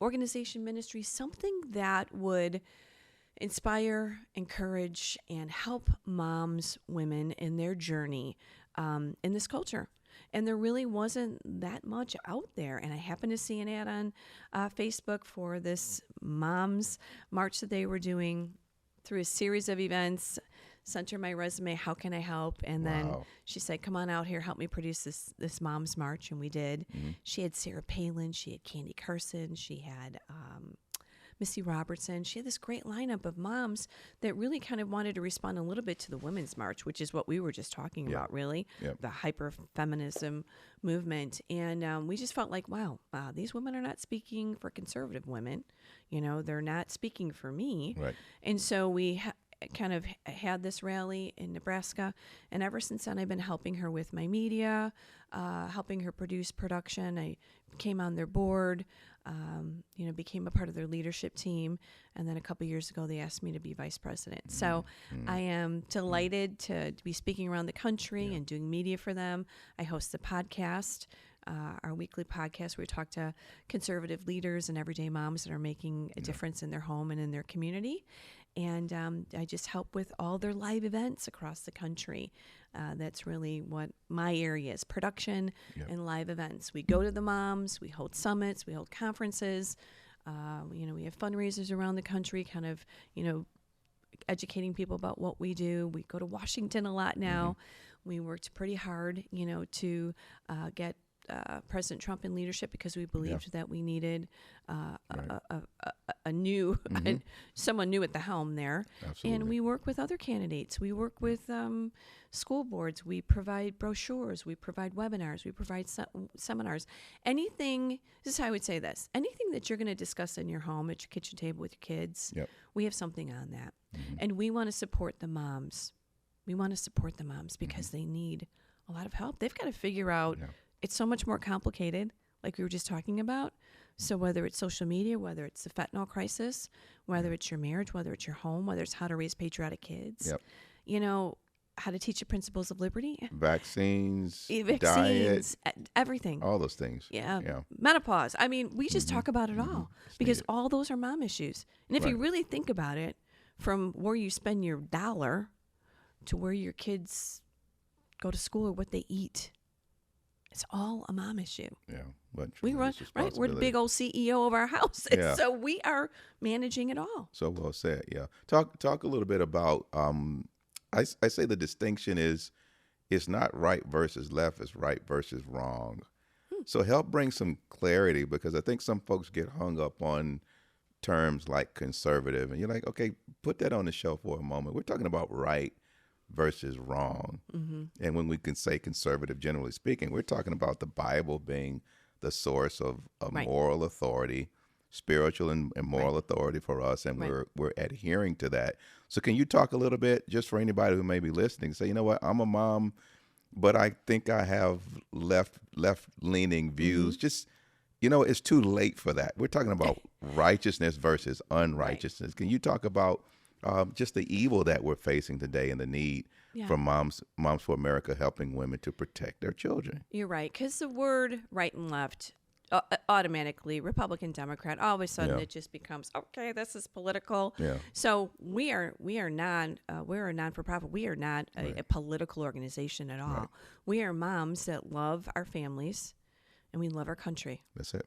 organization ministry, something that would inspire, encourage, and help moms, women in their journey in this culture. And there really wasn't that much out there. And I happened to see an ad on Facebook for this Moms March that they were doing through a series of events. Sent her my resume, how can I help? And then she said, come on out here, help me produce this Moms March. And we did. Mm-hmm. She had Sarah Palin, she had Candy Carson, she had Missy Robertson. She had this great lineup of moms that really kind of wanted to respond a little bit to the Women's March, which is what we were just talking about, really, the hyper-feminism movement. And we just felt like, wow, these women are not speaking for conservative women. They're not speaking for me. Right. And so we kind of had this rally in Nebraska, and ever since then I've been helping her with my media, helping her produce production. I came on their board, became a part of their leadership team, and then a couple years ago they asked me to be vice president. So I am delighted to be speaking around the country and doing media for them. I host the podcast, our weekly podcast where we talk to conservative leaders and everyday moms that are making a difference in their home and in their community. And I just help with all their live events across the country. That's really what my area is, production and live events. We go to the moms, we hold summits, we hold conferences. We have fundraisers around the country, kind of, educating people about what we do. We go to Washington a lot now. We worked pretty hard, to get President Trump in leadership because we believed that we needed a new, someone new at the helm there. Absolutely. And we work with other candidates. We work with school boards. We provide brochures. We provide webinars. We provide seminars. Anything, this is how I would say this, anything that you're going to discuss in your home, at your kitchen table with your kids, we have something on that. And we want to support the moms. We want to support the moms because they need a lot of help. They've got to figure out, it's so much more complicated, like we were just talking about. So whether it's social media, whether it's the fentanyl crisis, whether it's your marriage, whether it's your home, whether it's how to raise patriotic kids, how to teach the principles of liberty. Vaccines, diet, everything. all those things. Yeah. Menopause. I mean, we just talk about it all because all those are mom issues. And if you really think about it, from where you spend your dollar to where your kids go to school or what they eat, it's all a mom issue. Yeah, but we run, right? We're the big old CEO of our house, and so we are managing it all. So well said. Yeah, talk a little bit about. I say the distinction is, it's not right versus left; it's right versus wrong. So help bring some clarity, because I think some folks get hung up on terms like conservative, and you're like, okay, put that on the shelf for a moment. We're talking about right versus wrong. And when we can say conservative, generally speaking, we're talking about the Bible being the source of moral authority, spiritual and moral authority for us, and we're adhering to that. So can you talk a little bit, just for anybody who may be listening, say, you know what, I'm a mom, but I think I have left-leaning views. Just, it's too late for that. We're talking about righteousness versus unrighteousness. Can you talk about just the evil that we're facing today and the need for Moms for America helping women to protect their children? You're right, because the word right and left, automatically, Republican, Democrat, all of a sudden it just becomes, okay, this is political. So we're a non-for-profit. We are not a political organization at all. We are moms that love our families and we love our country. That's it.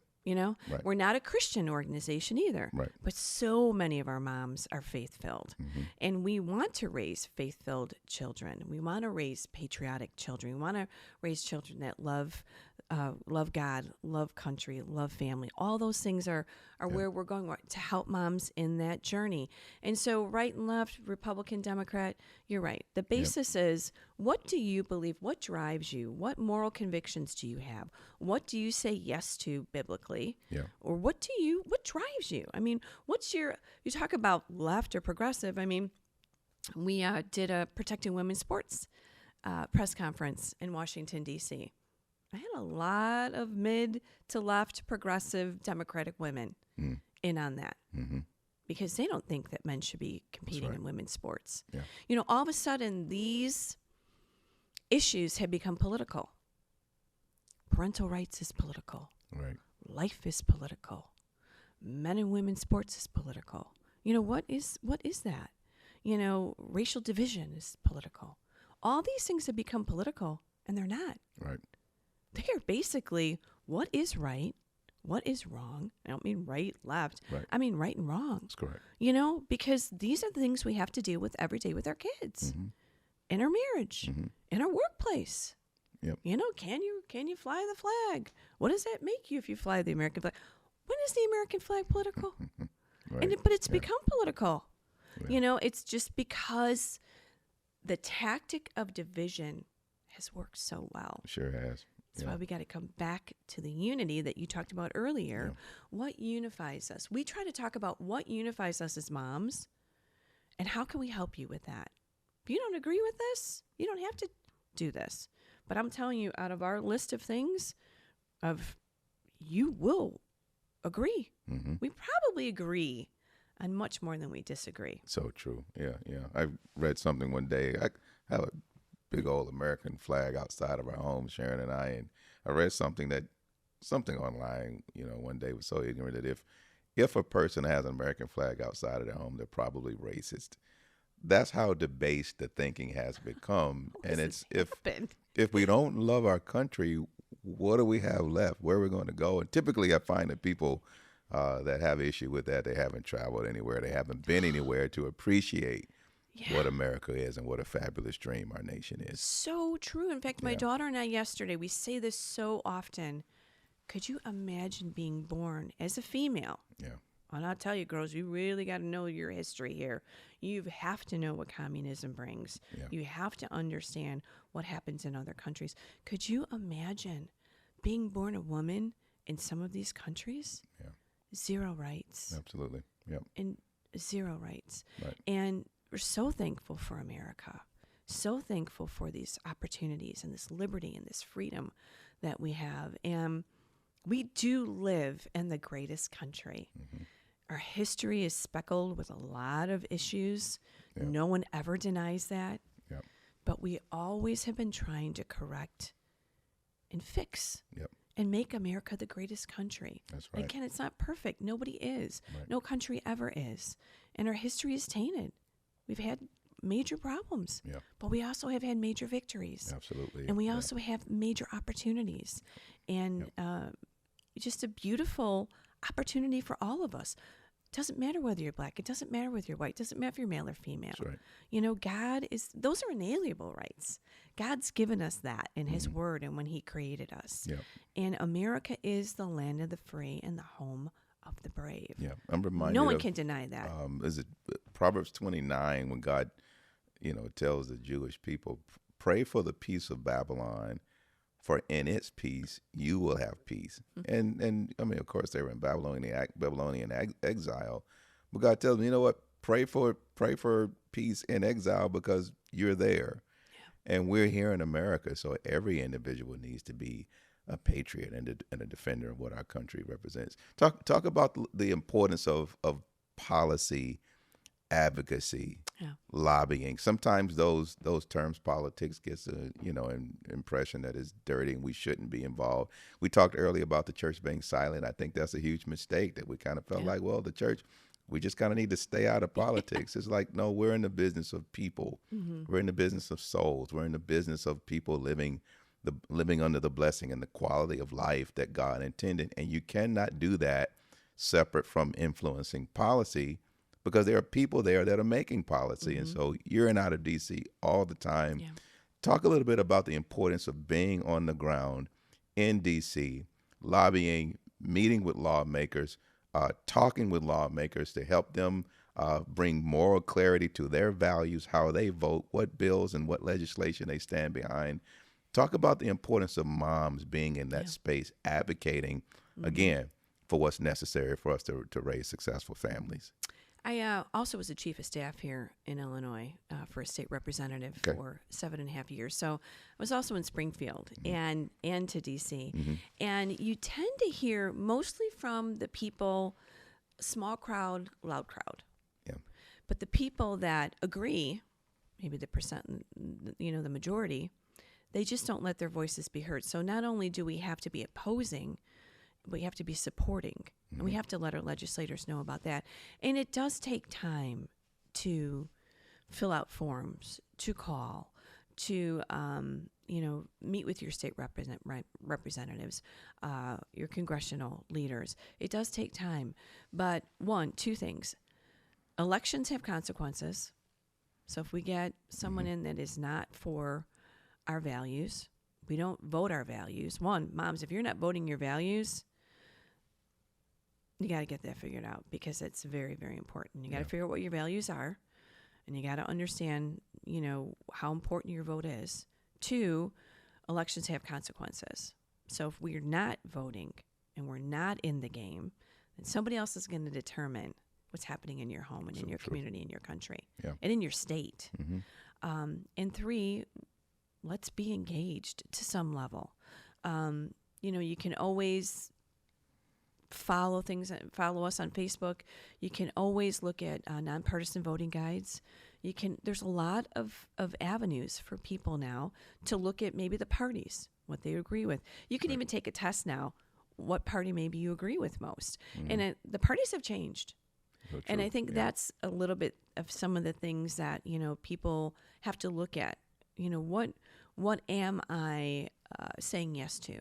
We're not a Christian organization either, but so many of our moms are faith-filled, and we want to raise faith-filled children. We want to raise patriotic children. We want to raise children that love God, love country, love family. All those things are where we're going to help moms in that journey. And so right and left, Republican, Democrat, you're right. The basis is, what do you believe? What drives you? What moral convictions do you have? What do you say yes to biblically? Or what drives you? I mean, you talk about left or progressive. I mean, we did a Protecting Women's Sports press conference in Washington, D.C. I had a lot of mid to left progressive Democratic women in on that because they don't think that men should be competing in women's sports. All of a sudden, these issues have become political. Parental rights is political. Life is political. Men and women's sports is political. What is that? Racial division is political. All these things have become political, and they're not. They are basically, what is right, what is wrong. I don't mean right, left. I mean right and wrong. That's correct. Because these are the things we have to deal with every day with our kids, in our marriage, in our workplace. Can you fly the flag? What does that make you if you fly the American flag? When is the American flag political? But it's become political. It's just because the tactic of division has worked so well. Sure has. That's why we got to come back to the unity that you talked about earlier. What unifies us? We try to talk about what unifies us as moms, And how can we help you with that? If you don't agree with this, you don't have to do this. But I'm telling you, out of our list of things, you will agree. Mm-hmm. We probably agree on much more than we disagree. So true. Yeah, yeah. I read something one day. I have a big old American flag outside of our home, Sharon and I, and I read something online, one day was so ignorant that if a person has an American flag outside of their home, they're probably racist. That's how debased the thinking has become. And it's if we don't love our country, what do we have left? Where are we going to go? And typically I find that people that have issue with that, they haven't traveled anywhere. They haven't been anywhere to appreciate what America is and what a fabulous dream our nation is. So true. In fact, my daughter and I yesterday, we say this so often. Could you imagine being born as a female? Yeah. And I'll tell you, girls, you really got to know your history here. You have to know what communism brings. Yeah. You have to understand what happens in other countries. Could you imagine being born a woman in some of these countries? Yeah. 0 rights. Absolutely. Yep. And 0 rights. Right. And we're so thankful for America. So thankful for these opportunities and this liberty and this freedom that we have. And we do live in the greatest country. Mm-hmm. Our history is speckled with a lot of issues. Yep. No one ever denies that. Yep. But we always have been trying to correct and fix and make America the greatest country. That's right. Again, it's not perfect. Nobody is. Right. No country ever is. And our history is tainted. We've had major problems, but we also have had major victories. Absolutely. And we also have major opportunities. And just a beautiful opportunity for all of us. It doesn't matter whether you're black. It doesn't matter whether you're white. It doesn't matter if you're male or female. That's right. Those are inalienable rights. God's given us that in His Word and when He created us. Yep. And America is the land of the free and the home of the brave. Yeah, I'm reminded. No one can deny that. Is it Proverbs 29 when God, tells the Jewish people, pray for the peace of Babylon, for in its peace you will have peace. Mm-hmm. And I mean, of course, they were in Babylonian exile, but God tells them, you know what? Pray for peace in exile because you're there, and we're here in America. So every individual needs to be a patriot and a defender of what our country represents. Talk about the importance of policy, advocacy, lobbying. Sometimes those terms, politics, gets an impression that is dirty and we shouldn't be involved. We talked earlier about the church being silent. I think that's a huge mistake that we kind of felt like, well, the church, we just kind of need to stay out of politics. It's like, no, we're in the business of people. Mm-hmm. We're in the business of souls. We're in the business of people living under the blessing and the quality of life that God intended. And you cannot do that separate from influencing policy, because there are people there that are making policy. Mm-hmm. And so you're in out of D.C. all the time. Yeah. Talk a little bit about the importance of being on the ground in D.C., lobbying, meeting with lawmakers, talking with lawmakers to help them bring moral clarity to their values, how they vote, what bills and what legislation they stand behind. Talk about the importance of moms being in that space, advocating, again, for what's necessary for us to raise successful families. I also was a chief of staff here in Illinois for a state representative for 7.5 years. So I was also in Springfield and to D.C. Mm-hmm. And you tend to hear mostly from the people, small crowd, loud crowd. Yeah. But the people that agree, maybe the percent, the majority, they just don't let their voices be heard. So not only do we have to be opposing, we have to be supporting, and we have to let our legislators know about that. And it does take time to fill out forms, to call, to meet with your state representatives, your congressional leaders. It does take time, but two things: elections have consequences. So if we get someone in that is not for our values, we don't vote our values. Moms, if you're not voting your values, you got to get that figured out, because it's very, very important. You got to figure out what your values are, and you got to understand, how important your vote is. 2, elections have consequences. So if we're not voting and we're not in the game, then somebody else is going to determine what's happening in your home and in your True. community, in your country, Yeah. and in your state. Mm-hmm. And 3, let's be engaged to some level. You can always follow us on Facebook. You can always look at nonpartisan voting guides. There's a lot of avenues for people now to look at maybe the parties, what they agree with. You can even take a test now, what party maybe you agree with most. And the parties have changed. So And true. I think that's a little bit of some of the things that, people have to look at. What am I saying yes to?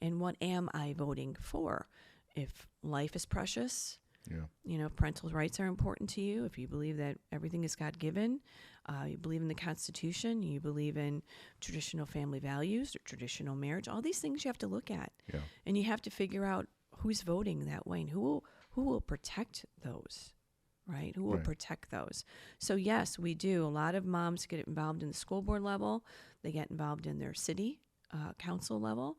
And what am I voting for? If life is precious, parental rights are important to you. If you believe that everything is God-given, you believe in the Constitution, you believe in traditional family values or traditional marriage, all these things you have to look at. Yeah. And you have to figure out who's voting that way and who will protect those, right? Who will protect those? So yes, we do. A lot of moms get involved in the school board level. They get involved in their city council level.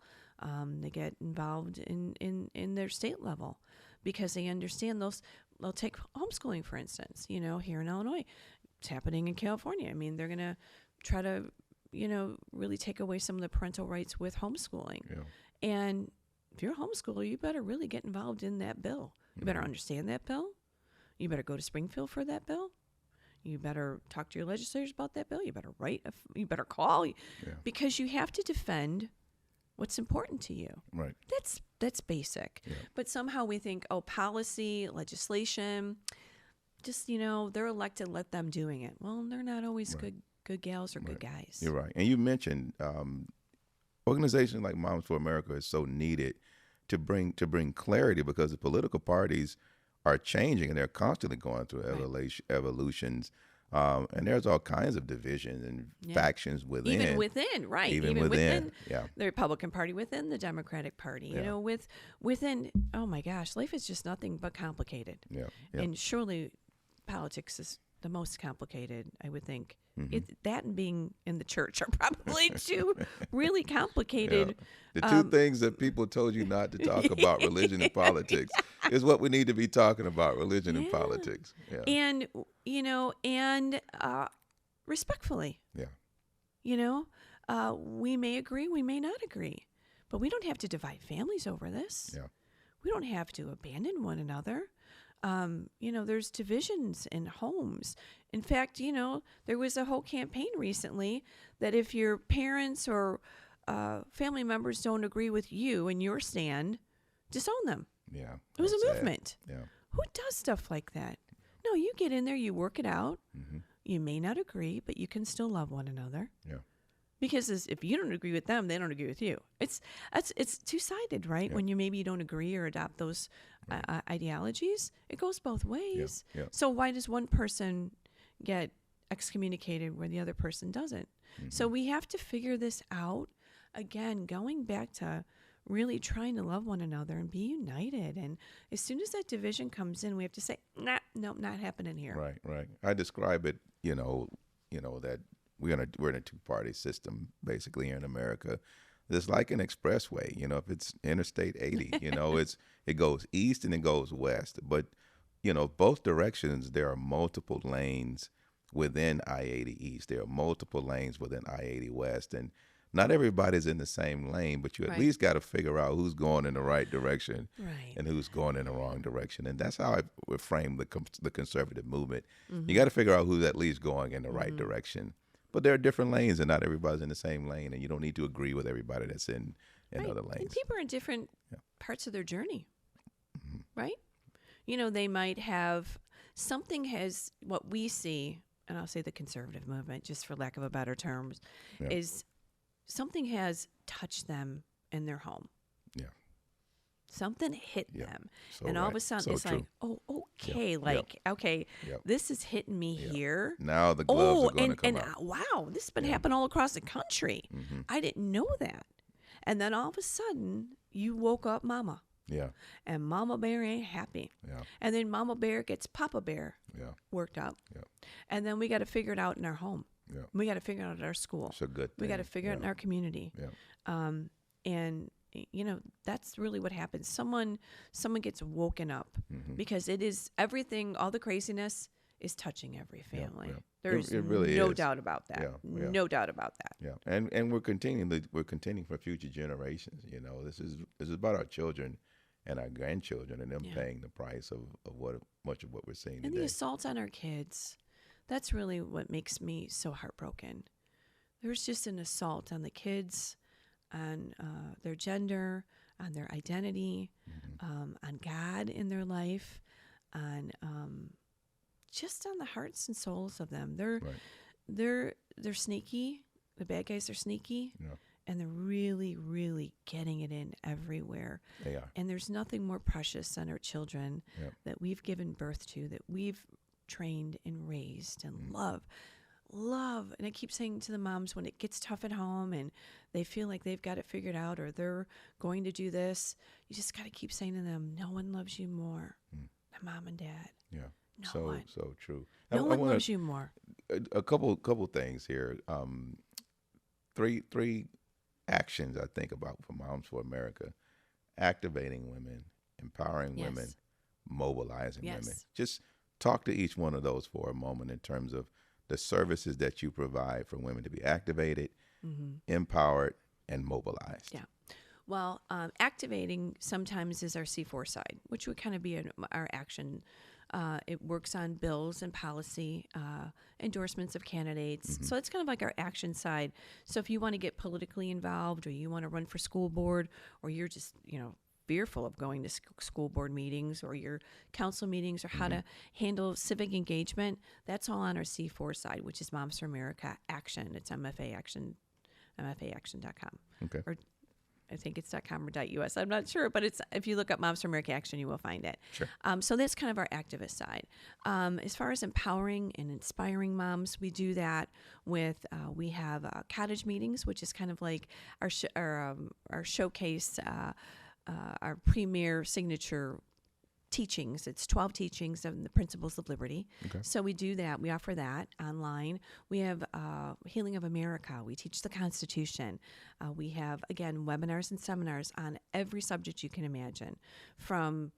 They get involved in their state level because they understand those. They'll take homeschooling, for instance, here in Illinois. It's happening in California. I mean, they're going to try to, really take away some of the parental rights with homeschooling. Yeah. And if you're a homeschooler, you better really get involved in that bill. You better understand that bill. You better go to Springfield for that bill. You better talk to your legislators about that bill. You better you better call, because you have to defend what's important to you. Right. That's basic. Yeah. But somehow we think, policy, legislation, just, they're elected, let them doing it. Well, they're not always good gals or good guys. You're right. And you mentioned organizations like Moms for America is so needed to bring clarity, because the political parties are changing and they're constantly going through evolutions. And there's all kinds of divisions and factions within. Even within, right. Even within the Republican Party, within the Democratic Party, within, oh my gosh, life is just nothing but complicated. Yeah. And surely politics is the most complicated, I would think. Mm-hmm. That and being in the church are probably two really complicated. The two things that people told you not to talk about, religion and politics, is what we need to be talking about, religion and politics. Yeah. And, and respectfully. Yeah. We may agree, we may not agree, but we don't have to divide families over this. Yeah. We don't have to abandon one another. There's divisions in homes. In fact, there was a whole campaign recently that if your parents or family members don't agree with you and your stand, disown them. Yeah. It was a sad. movement. Yeah. Who does stuff like that? No, you get in there, you work it out. Mm-hmm. You may not agree, but you can still love one another. Yeah. Because if you don't agree with them, they don't agree with you. It's two-sided, right? Yeah. When maybe you don't agree or adopt those ideologies, it goes both ways. Yeah. So why does one person get excommunicated where the other person doesn't? Mm-hmm. So we have to figure this out. Again, going back to really trying to love one another and be united. And as soon as that division comes in, we have to say, nah, nope, not happening here. Right. I describe it, that we're in a two-party system basically here in America. It's like an expressway, if it's Interstate 80, it goes east and it goes west. But, both directions, there are multiple lanes within I-80 East. There are multiple lanes within I-80 West. And not everybody's in the same lane, but you at least got to figure out who's going in the right direction and who's going in the wrong direction. And that's how I would frame the conservative movement. Mm-hmm. You got to figure out who's at least going in the right direction. But there are different lanes, and not everybody's in the same lane, and you don't need to agree with everybody that's in other lanes. And people are in different parts of their journey, right? They might have what we see, and I'll say the conservative movement, just for lack of a better term, is something has touched them in their home. Yeah. Something hit them. So and all of a sudden it's like, okay, this is hitting me here. Now the gloves are going to come out. Wow, this has been happening all across the country. Mm-hmm. I didn't know that. And then all of a sudden you woke up Mama. Yeah. And Mama Bear ain't happy. Yeah. And then Mama Bear gets Papa Bear worked up. Yeah. And then we got to figure it out in our home. Yeah. We got to figure it out at our school. It's a good thing. We got to figure it out in our community. Yeah. And that's really what happens. Someone gets woken up because it is everything, all the craziness is touching every family. Yeah. There's it really no is. doubt about that. Yeah. No doubt about that. Yeah, and we're continuing for future generations. This is about our children and our grandchildren and them paying the price of much of what we're seeing And today. the assaults on our kids, that's really what makes me so heartbroken. There's just an assault on the kids, on their gender, on their identity, on God in their life, on just on the hearts and souls of them. They're sneaky. The bad guys are sneaky, and they're really, really getting it in everywhere. They are. And there's nothing more precious than our children that we've given birth to, that we've trained and raised and love. And I keep saying to the moms, when it gets tough at home and they feel like they've got it figured out or they're going to do this, you just got to keep saying to them, no one loves you more than mom and dad. Yeah. No one. So true. No one loves you more. A couple things here. Three actions I think about for Moms for America: activating women, empowering women, mobilizing women. Just talk to each one of those for a moment in terms of the services that you provide for women to be activated, empowered, and mobilized. Yeah. Well, activating sometimes is our C4 side, which would kind of be our action. It works on bills and policy, endorsements of candidates. So it's kind of like our action side. So if you want to get politically involved, or you want to run for school board, or you're just, fearful of going to school board meetings or your council meetings, or how to handle civic engagement, that's all on our C4 side, which is Moms for America Action. It's MFA Action, MFAaction.com. Okay. Or I think it's .com or .us. I'm not sure, but it's, if you look up Moms for America Action, you will find it. Sure. So that's kind of our activist side. As far as empowering and inspiring moms, we do that with, we have cottage meetings, which is kind of like our showcase, our premier signature teachings. It's 12 teachings of the principles of liberty. Okay. So we do that. We offer that online. We have Healing of America. We teach the Constitution. We have, again, webinars and seminars on every subject you can imagine, from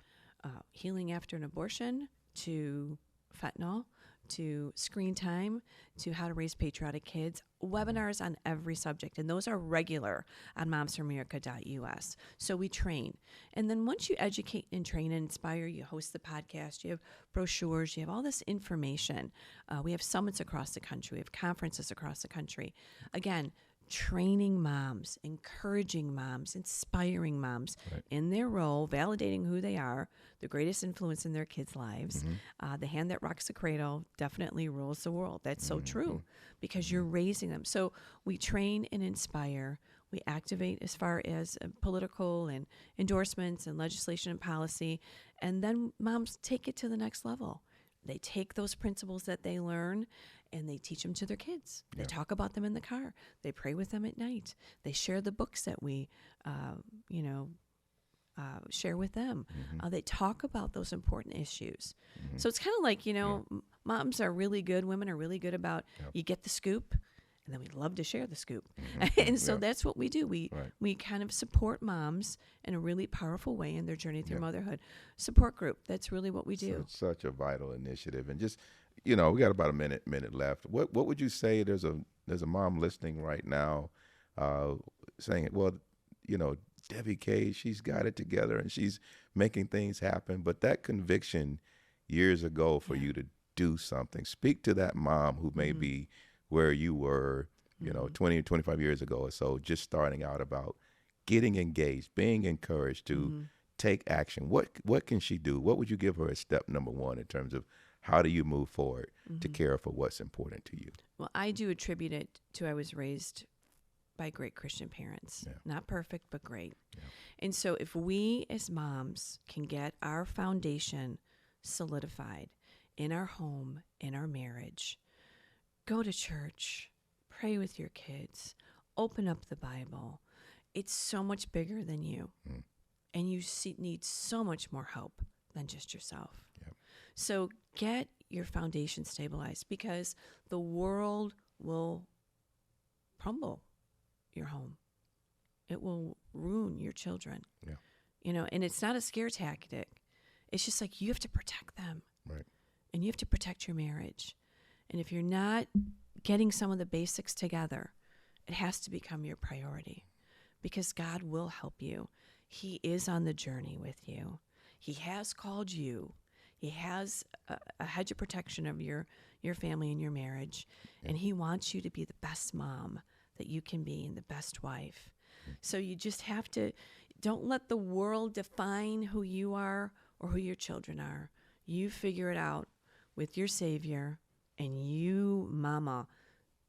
healing after an abortion to fentanyl, to screen time, to how to raise patriotic kids, webinars on every subject. And those are regular on momsforamerica.us. So we train. And then once you educate and train and inspire, you host the podcast, you have brochures, you have all this information. We have summits across the country. We have conferences across the country. Again, training moms, encouraging moms, inspiring moms in their role, validating who they are, the greatest influence in their kids' lives. The hand that rocks the cradle definitely rules the world. That's so true, because you're raising them. So we train and inspire. We activate as far as political and endorsements and legislation and policy. And then moms take it to the next level. They take those principles that they learn and they teach them to their kids. They talk about them in the car. They pray with them at night. They share the books that we, share with them. They talk about those important issues. So it's kind of like, moms are really good. Women are really good about, you get the scoop, and then we love to share the scoop. And so that's what we do. We kind of support moms in a really powerful way in their journey through motherhood. Support group. That's really what we do. Such a vital initiative. And just, we got about a minute left. What would you say? There's a mom listening right now, saying, well, Debbie K, she's got it together and she's making things happen. But that conviction years ago for you to do something, speak to that mom who may be where you were, 20 or 25 years ago or so, just starting out, about getting engaged, being encouraged to take action. What can she do? What would you give her as step number one in terms of how do you move forward to care for what's important to you? Well, I do attribute it to, I was raised by great Christian parents. Not perfect, but great. And so if we as moms can get our foundation solidified in our home, in our marriage, go to church, pray with your kids, open up the Bible. It's so much bigger than you. And you need so much more help than just yourself. So get your foundation stabilized, because the world will crumble your home. it will ruin your children. Yeah. You know, and it's not a scare tactic. It's just like you have to protect them. Right. And you have to protect your marriage. And if you're not getting some of the basics together, it has to become your priority, because God will help you. He is on the journey with you. He has called you. He has a hedge of protection of your family and your marriage. Yeah. And he wants you to be the best mom that you can be and the best wife. So you just have to, don't let the world define who you are or who your children are. You figure it out with your Savior, and you, mama,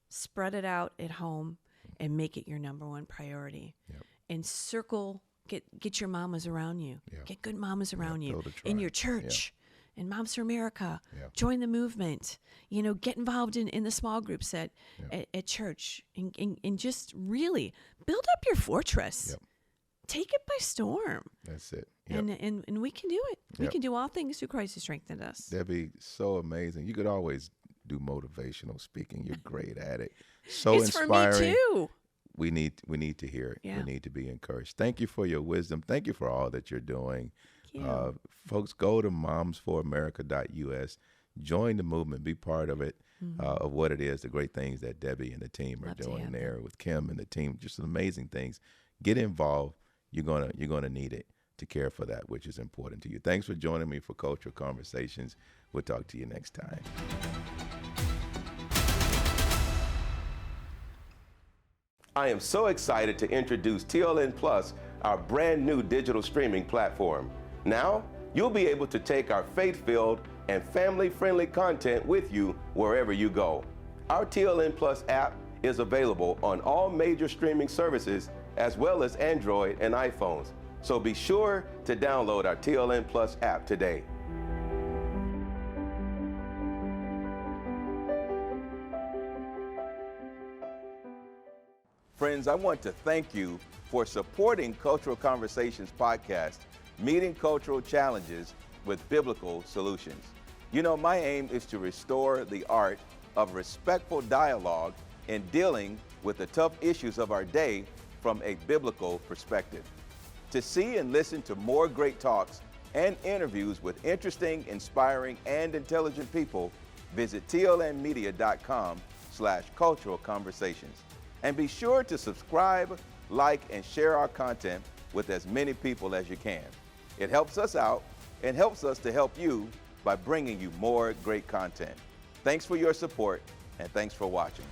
spread it out at home and make it your number one priority. Yep. And get your mamas around you. Yep. Get good mamas around you build a in tribe. your church. And Moms for America, Yeah. join the movement, get involved in the small groups at church, and just really build up your fortress. Yep. Take it by storm. That's it. Yep. And we can do it. We Yep. can do all things through Christ who strengthened us. Debbie, so amazing. You could always do motivational speaking. You're great at it. So it's inspiring. for me too. We need to hear it. Yeah. We need to be encouraged. Thank you for your wisdom. Thank you for all that you're doing. Thank you. Folks, go to momsforamerica.us. Join the movement. Be part of it, of what it is, the great things that Debbie and the team are Love to doing have there with Kim and the team. Just amazing things. Get involved. You're gonna need it to care for that which is important to you. Thanks for joining me for Cultural Conversations. We'll talk to you next time. I am so excited to introduce TLN Plus, our brand new digital streaming platform. Now, you'll be able to take our faith-filled and family-friendly content with you wherever you go. Our TLN Plus app is available on all major streaming services as well as Android and iPhones. So be sure to download our TLN Plus app today. Friends, I want to thank you for supporting Cultural Conversations podcast, meeting cultural challenges with biblical solutions. You know, my aim is to restore the art of respectful dialogue in dealing with the tough issues of our day from a biblical perspective. To see and listen to more great talks and interviews with interesting, inspiring, and intelligent people, visit tlnmedia.com/cultural conversations. And be sure to subscribe, like, and share our content with as many people as you can. It helps us out and helps us to help you by bringing you more great content. Thanks for your support, and thanks for watching.